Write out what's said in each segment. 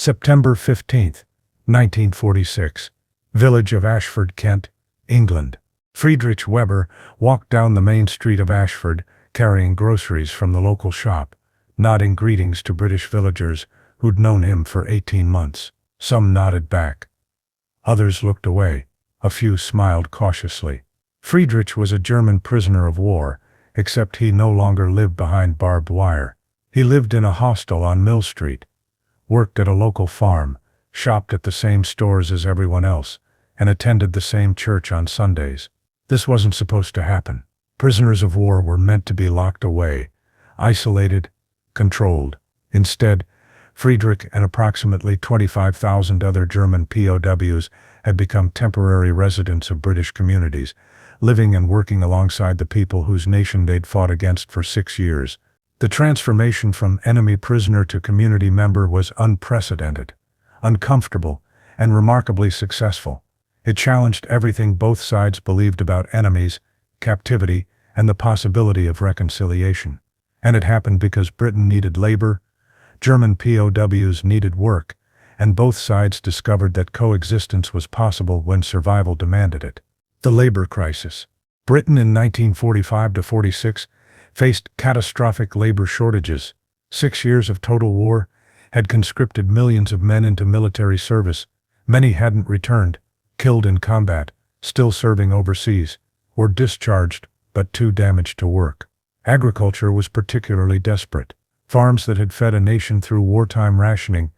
September 15, 1946. Village of Ashford, Kent, England. Friedrich Weber walked down the main street of Ashford, carrying groceries from the local shop, nodding greetings to British villagers who'd known him for 18 months. Some nodded back. Others looked away. A few smiled cautiously. Friedrich was a German prisoner of war, except he no longer lived behind barbed wire. He lived in a hostel on Mill Street, worked at a local farm, shopped at the same stores as everyone else, and attended the same church on Sundays. This wasn't supposed to happen. Prisoners of war were meant to be locked away, isolated, controlled. Instead, Friedrich and approximately 25,000 other German POWs had become temporary residents of British communities, living and working alongside the people whose nation they'd fought against for 6 years. The transformation from enemy prisoner to community member was unprecedented, uncomfortable, and remarkably successful. It challenged everything both sides believed about enemies, captivity, and the possibility of reconciliation. And it happened because Britain needed labor, German POWs needed work, and both sides discovered that coexistence was possible when survival demanded it. The labor crisis. Britain in 1945–46 faced catastrophic labor shortages. 6 years of total war had conscripted millions of men into military service. Many hadn't returned, killed in combat, still serving overseas, or discharged, but too damaged to work. Agriculture was particularly desperate. Farms that had fed a nation through wartime rationing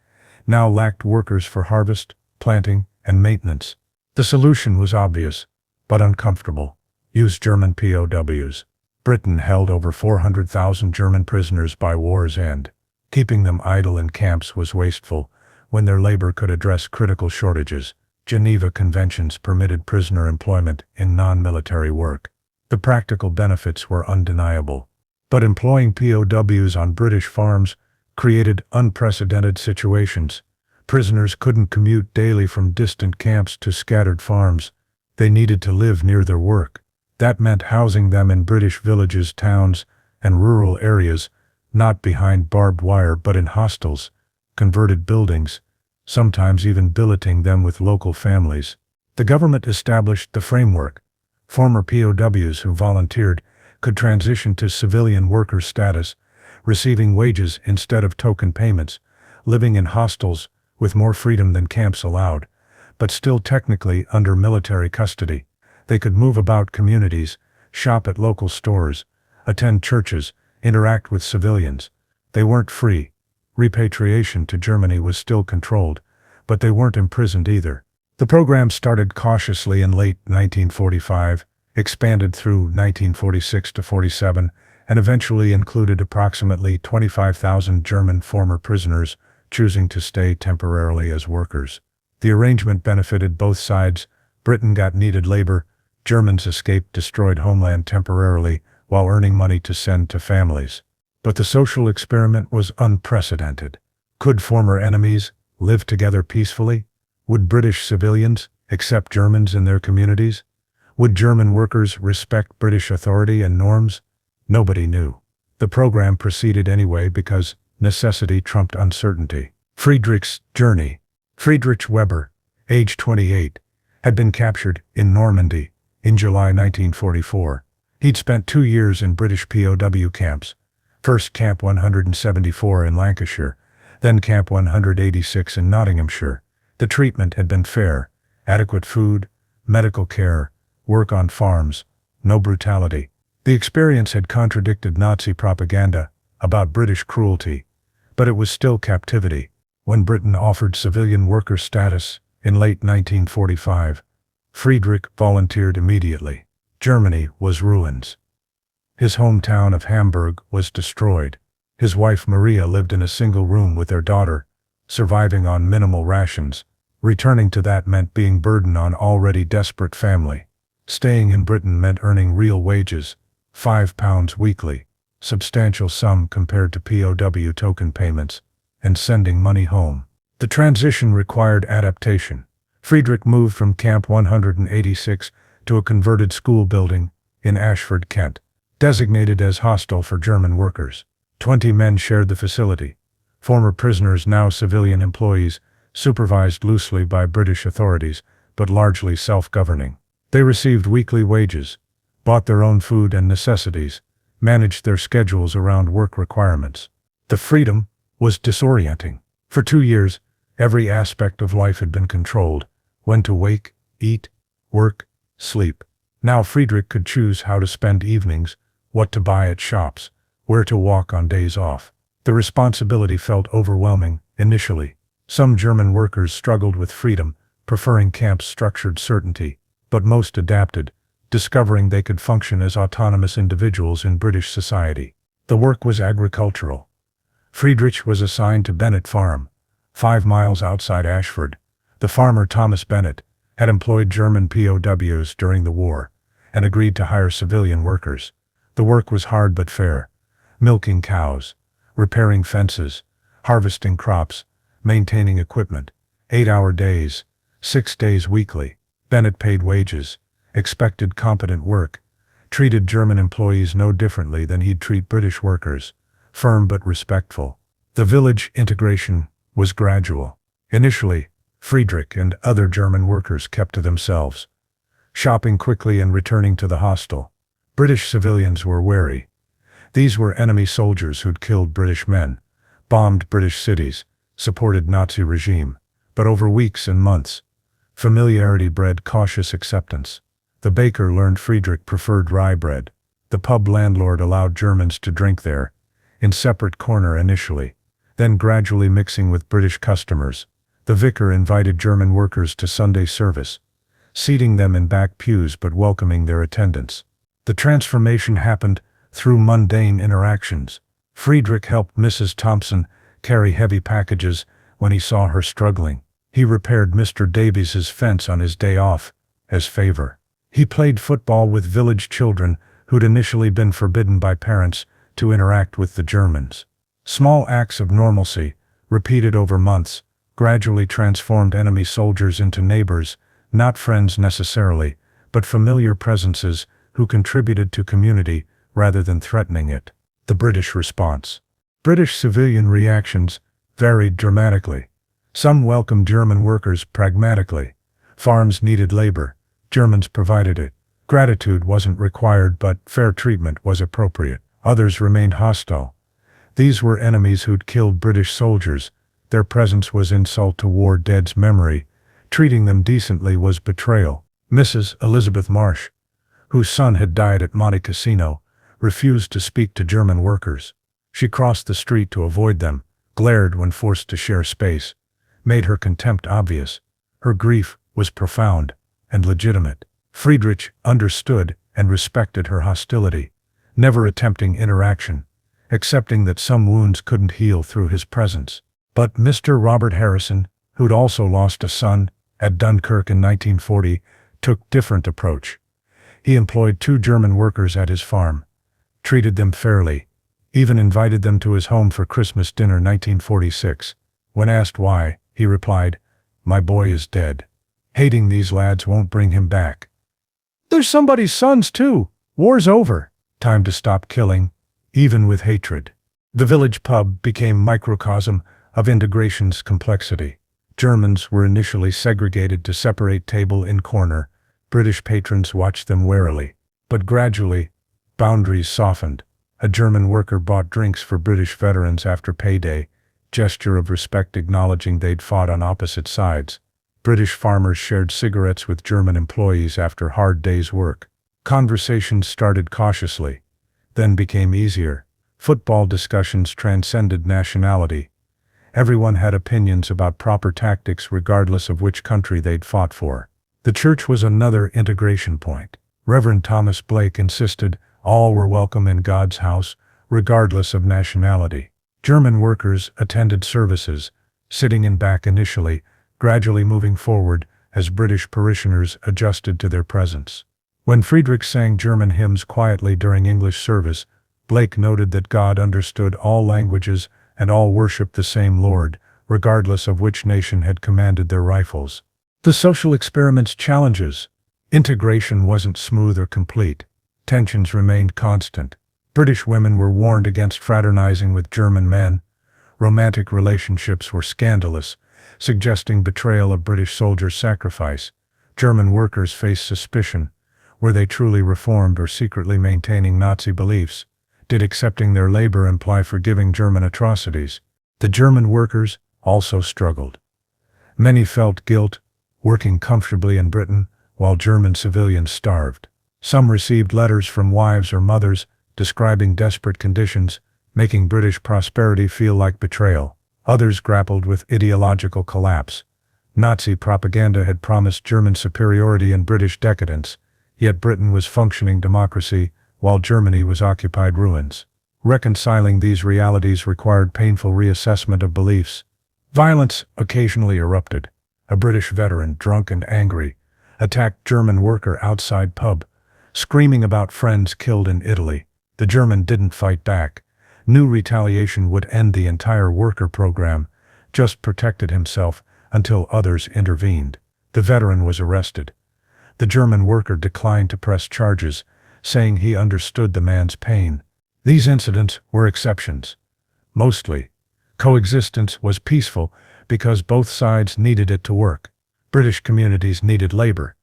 now lacked workers for harvest, planting, and maintenance. The solution was obvious, but uncomfortable. Use German POWs. Britain held over 400,000 German prisoners by war's end. Keeping them idle in camps was wasteful when their labor could address critical shortages. Geneva Conventions permitted prisoner employment in non-military work. The practical benefits were undeniable. But employing POWs on British farms created unprecedented situations. Prisoners couldn't commute daily from distant camps to scattered farms. They needed to live near their work. That meant housing them in British villages, towns, and rural areas, not behind barbed wire but in hostels, converted buildings, sometimes even billeting them with local families. The government established the framework. Former POWs who volunteered could transition to civilian worker status, receiving wages instead of token payments, living in hostels with more freedom than camps allowed, but still technically under military custody. They could move about communities, shop at local stores, attend churches, interact with civilians. They weren't free. Repatriation to Germany was still controlled, but they weren't imprisoned either. The program started cautiously in late 1945, expanded through 1946–47, and eventually included approximately 25,000 German former prisoners choosing to stay temporarily as workers. The arrangement benefited both sides. Britain got needed labor. Germans escaped destroyed homeland temporarily while earning money to send to families. But the social experiment was unprecedented. Could former enemies live together peacefully? Would British civilians accept Germans in their communities? Would German workers respect British authority and norms? Nobody knew. The program proceeded anyway because necessity trumped uncertainty. Friedrich's journey. Friedrich Weber, age 28, had been captured in Normandy in July 1944. He'd spent 2 years in British POW camps, first Camp 174 in Lancashire, then Camp 186 in Nottinghamshire. The treatment had been fair: adequate food, medical care, work on farms, no brutality. The experience had contradicted Nazi propaganda about British cruelty, but it was still captivity. When Britain offered civilian worker status in late 1945, Friedrich volunteered immediately. Germany was ruins. His hometown of Hamburg was destroyed. His wife Maria lived in a single room with their daughter, surviving on minimal rations. Returning to that meant being burdened on already desperate family. Staying in Britain meant earning real wages, £5 weekly, substantial sum compared to POW token payments, and sending money home. The transition required adaptation. Friedrich moved from Camp 186 to a converted school building in Ashford, Kent, designated as hostel for German workers. 20 men shared the facility. former prisoners now civilian employees, supervised loosely by British authorities, but largely self-governing. They received weekly wages, bought their own food and necessities, managed their schedules around work requirements. The freedom was disorienting. For 2 years, every aspect of life had been controlled: when to wake, eat, work, sleep. Now Friedrich could choose how to spend evenings, what to buy at shops, where to walk on days off. The responsibility felt overwhelming initially. Some German workers struggled with freedom, preferring camp's structured certainty, but most adapted, discovering they could function as autonomous individuals in British society. The work was agricultural. Friedrich was assigned to Bennett Farm, 5 miles outside Ashford. The farmer Thomas Bennett had employed German POWs during the war and agreed to hire civilian workers. The work was hard but fair: milking cows, repairing fences, harvesting crops, maintaining equipment. 8-hour days, 6 days weekly. Bennett paid wages, expected competent work, treated German employees no differently than he'd treat British workers: firm but respectful. The village integration was gradual. Initially, Friedrich and other German workers kept to themselves, shopping quickly and returning to the hostel. British civilians were wary. These were enemy soldiers who'd killed British men, bombed British cities, supported Nazi regime. But over weeks and months, familiarity bred cautious acceptance. The baker learned Friedrich preferred rye bread. The pub landlord allowed Germans to drink there, in separate corner initially, then gradually mixing with British customers. The vicar invited German workers to Sunday service, seating them in back pews but welcoming their attendance. The transformation happened through mundane interactions. Friedrich helped Mrs. Thompson carry heavy packages when he saw her struggling. He repaired Mr. Davies's fence on his day off, as favor. He played football with village children who'd initially been forbidden by parents to interact with the Germans. Small acts of normalcy, repeated over months, gradually transformed enemy soldiers into neighbors, not friends necessarily, but familiar presences who contributed to community rather than threatening it. The British response. British civilian reactions varied dramatically. Some welcomed German workers pragmatically. Farms needed labor. Germans provided it. Gratitude wasn't required, but fair treatment was appropriate. Others remained hostile. These were enemies who'd killed British soldiers. Their presence was insult to war dead's memory. Treating them decently was betrayal. Mrs. Elizabeth Marsh, whose son had died at Monte Cassino, refused to speak to German workers. She crossed the street to avoid them, glared when forced to share space, made her contempt obvious. Her grief was profound and legitimate. Friedrich understood and respected her hostility, never attempting interaction, accepting that some wounds couldn't heal through his presence. But Mr. Robert Harrison, who'd also lost a son at Dunkirk in 1940, took different approach. He employed 2 German workers at his farm, treated them fairly, even invited them to his home for Christmas dinner 1946. When asked why, he replied, "My boy is dead. Hating these lads won't bring him back. There's somebody's sons too. War's over. Time to stop killing, even with hatred." The village pub became microcosm of integration's complexity. Germans were initially segregated to separate table in corner. British patrons watched them warily. But gradually, boundaries softened. A German worker bought drinks for British veterans after payday, gesture of respect acknowledging they'd fought on opposite sides. British farmers shared cigarettes with German employees after hard days' work. Conversations started cautiously, then became easier. Football discussions transcended nationality. Everyone had opinions about proper tactics regardless of which country they'd fought for. The church was another integration point. Reverend Thomas Blake insisted all were welcome in God's house, regardless of nationality. German workers attended services, sitting in back initially, gradually moving forward as British parishioners adjusted to their presence. When Friedrich sang German hymns quietly during English service, Blake noted that God understood all languages and all worshiped the same Lord, regardless of which nation had commanded their rifles. The social experiment's challenges. Integration wasn't smooth or complete. Tensions remained constant. British women were warned against fraternizing with German men, Romantic relationships were scandalous, suggesting betrayal of British soldiers' sacrifice. German workers faced suspicion. Were they truly reformed or secretly maintaining Nazi beliefs? Did accepting their labor imply forgiving German atrocities? The German workers also struggled. Many felt guilt, working comfortably in Britain, while German civilians starved. Some received letters from wives or mothers describing desperate conditions, making British prosperity feel like betrayal. Others grappled with ideological collapse. Nazi propaganda had promised German superiority and British decadence, yet Britain was functioning democracy, while Germany was occupied ruins. Reconciling these realities required painful reassessment of beliefs. Violence occasionally erupted. A British veteran, drunk and angry, attacked German worker outside pub, screaming about friends killed in Italy. The German didn't fight back. New retaliation would end the entire worker program, just protected himself until others intervened. The veteran was arrested. The German worker declined to press charges, saying he understood the man's pain. These incidents were exceptions. Mostly, coexistence was peaceful because both sides needed it to work. British communities needed labor.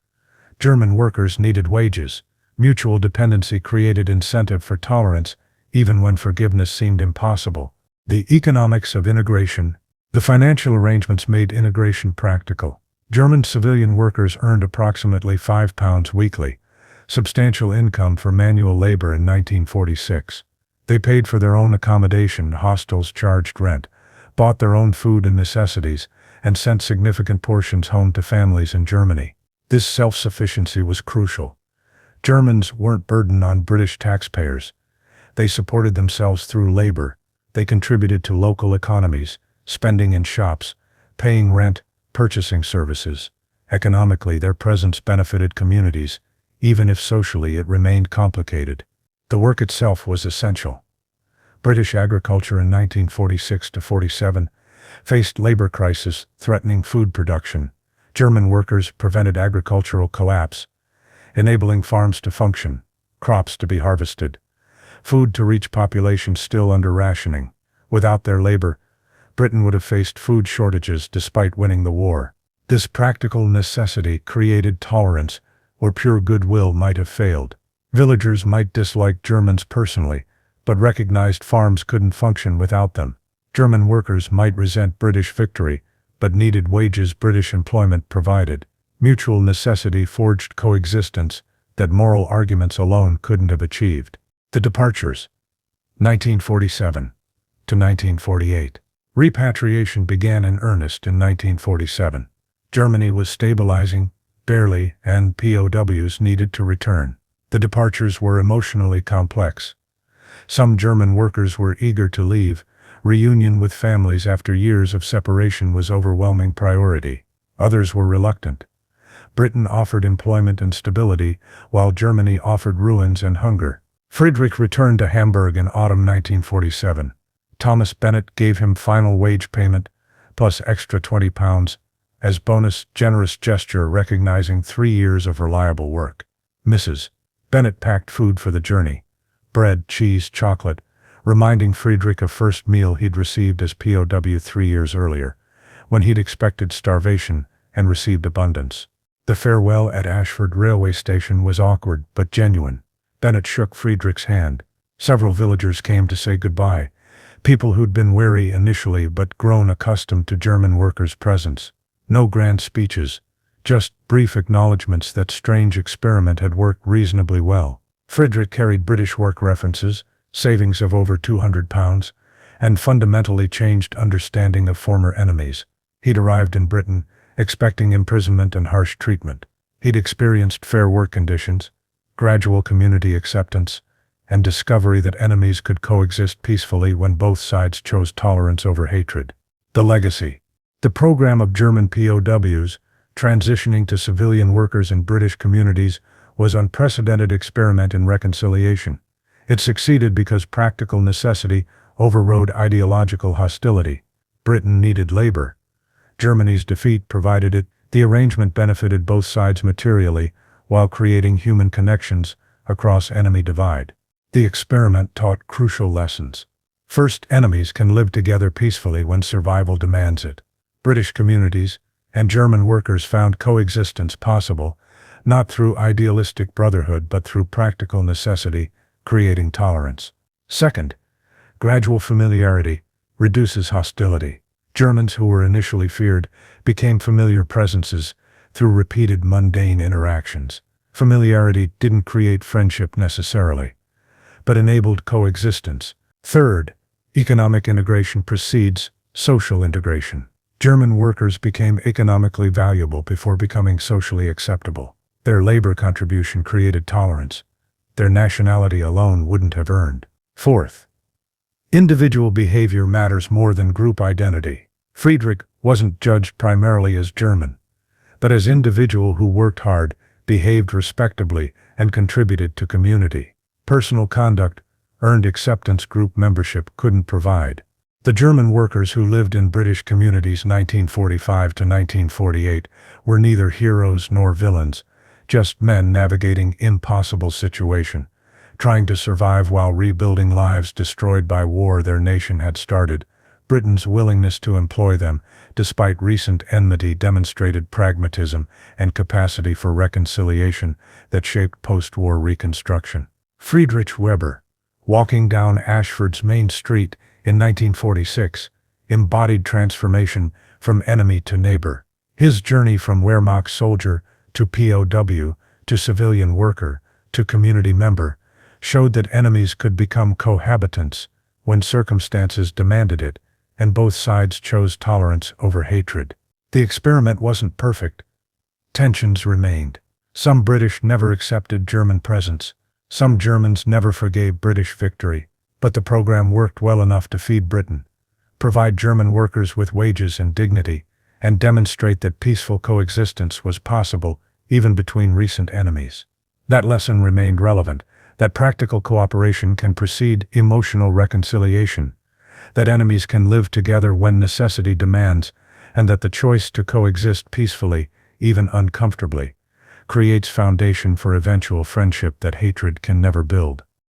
German workers needed wages. Mutual dependency created incentive for tolerance, even when forgiveness seemed impossible. The economics of integration. The financial arrangements made integration practical. German civilian workers earned approximately £5 weekly, substantial income for manual labor in 1946. They paid for their own accommodation, hostels charged rent, bought their own food and necessities, and sent significant portions home to families in Germany. This self-sufficiency was crucial. Germans weren't burdened on British taxpayers. They supported themselves through labor. They contributed to local economies, spending in shops, paying rent, purchasing services. Economically, their presence benefited communities, even if socially it remained complicated. The work itself was essential. British agriculture in 1946–47 faced labor crisis threatening food production. German workers prevented agricultural collapse, enabling farms to function, crops to be harvested, food to reach populations still under rationing. Without their labor, Britain would have faced food shortages despite winning the war. This practical necessity created tolerance where pure goodwill might have failed. Villagers might dislike Germans personally, but recognized farms couldn't function without them. German workers might resent British victory, but needed wages British employment provided. Mutual necessity forged coexistence that moral arguments alone couldn't have achieved. The departures. 1947–1948. Repatriation began in earnest in 1947. Germany was stabilizing, barely, and POWs needed to return. The departures were emotionally complex. Some German workers were eager to leave. Reunion with families after years of separation was overwhelming priority. Others were reluctant. Britain offered employment and stability, while Germany offered ruins and hunger. Friedrich returned to Hamburg in autumn 1947. Thomas Bennett gave him final wage payment, plus extra £20, as bonus, generous gesture recognizing 3 years of reliable work. Mrs. Bennett packed food for the journey. Bread, cheese, chocolate, reminding Friedrich of first meal he'd received as POW 3 years earlier, when he'd expected starvation and received abundance. The farewell at Ashford railway station was awkward but genuine. Bennett shook Friedrich's hand. Several villagers came to say goodbye, people who'd been wary initially but grown accustomed to German workers' presence. No grand speeches, just brief acknowledgments that strange experiment had worked reasonably well. Friedrich carried British work references, savings of over £200, and fundamentally changed understanding of former enemies. He'd arrived in Britain, expecting imprisonment and harsh treatment. He'd experienced fair work conditions, gradual community acceptance, and discovery that enemies could coexist peacefully when both sides chose tolerance over hatred. The legacy. The program of German POWs, transitioning to civilian workers in British communities, was an unprecedented experiment in reconciliation. It succeeded because practical necessity overrode ideological hostility. Britain needed labor. Germany's defeat provided it. The arrangement benefited both sides materially, while creating human connections across enemy divide. The experiment taught crucial lessons. First, enemies can live together peacefully when survival demands it. British communities and German workers found coexistence possible, not through idealistic brotherhood but through practical necessity, creating tolerance. Second, gradual familiarity reduces hostility. Germans who were initially feared became familiar presences through repeated mundane interactions. Familiarity didn't create friendship necessarily, but enabled coexistence. Third, economic integration precedes social integration. German workers became economically valuable before becoming socially acceptable. Their labor contribution created tolerance. Their nationality alone wouldn't have earned. Fourth, individual behavior matters more than group identity. Friedrich wasn't judged primarily as German, but as individual who worked hard, behaved respectably, and contributed to community. Personal conduct earned acceptance group membership couldn't provide. The German workers who lived in British communities 1945 to 1948 were neither heroes nor villains, just men navigating impossible situation, trying to survive while rebuilding lives destroyed by war their nation had started. Britain's willingness to employ them, despite recent enmity, demonstrated pragmatism and capacity for reconciliation that shaped post-war reconstruction. Friedrich Weber, walking down Ashford's main street in 1946, embodied transformation from enemy to neighbor. His journey from Wehrmacht soldier to POW to civilian worker to community member showed that enemies could become cohabitants when circumstances demanded it, and both sides chose tolerance over hatred. The experiment wasn't perfect. Tensions remained. Some British never accepted German presence. Some Germans never forgave British victory. But the program worked well enough to feed Britain, provide German workers with wages and dignity, and demonstrate that peaceful coexistence was possible even between recent enemies. That lesson remained relevant, that practical cooperation can precede emotional reconciliation, that enemies can live together when necessity demands, and that the choice to coexist peacefully, even uncomfortably, creates foundation for eventual friendship that hatred can never build.